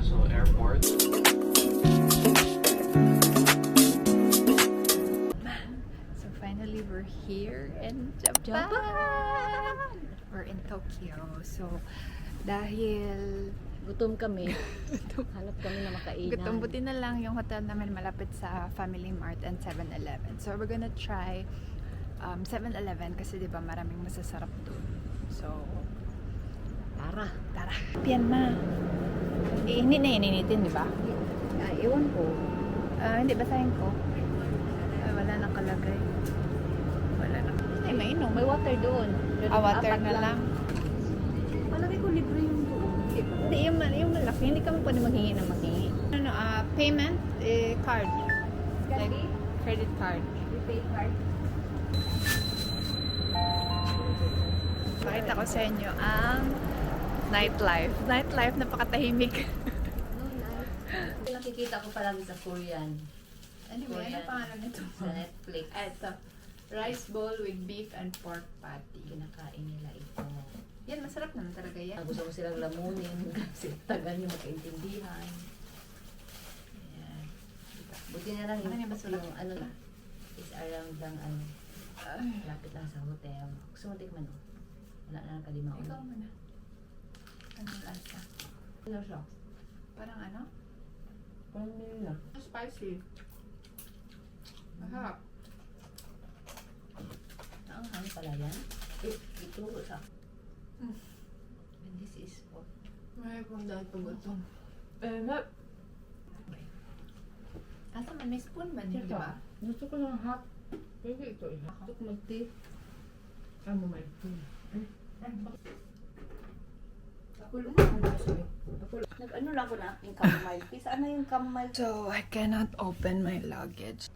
International Airport. So finally we're here in Japan! We're in Tokyo. So dahil Gutom kami. Hanap kami na makainan. gutom, buti na lang yung hotel namin malapit sa Family Mart and 7-Eleven. So we're gonna try 7-Eleven kasi 'di ba maraming masasarap doon. So Tara. tara. Pian ma. Hindi na ininitin, 'di ba? Ay, ewan ko. Hindi basahin ko. Ay, wala nang kalagay. Wala nang. Ay, mainom. May water doon. Water Apat na lang. Malaki ko libre yung doon. Hindi, yung malaki. Hindi kami pwede maghingi ng maghingi. Payment, card. Like, credit card. Pay card. Pakita ko sa inyo ang nightlife. Nightlife, napakatahimik. Nakikita ko palagi sa Korean. Anyway, ano pangalan nito? Sa Netflix. Ito. Rice bowl with beef and pork patty. Kinakain nila ito. Yan, masarap naman talaga yan. Gusto ko silang lamunin kasi tagal nyo makaintindihan. Ayan. Buti na lang Ano yung basura? yung ano na is around lang ano. Lapit lang sa hotel. Gusto mo tikman o? Wala na lang kalimaon. Ikaw muna. Anong lasa? Ano siya? Parang ano? Parang nila. Spicy. Mahap. Naanghang pala yan. Ituro sa and this is what? May pong dahil pagutom. Asa man, may spoon man yun, di ba? Gusto ko ng hot. Pwede ito eh. Gusto ko mag-tea. Ano may tea? Nag-ano lang ko na aking chamomile tea. Saan na yung chamomile? So, I cannot open my luggage.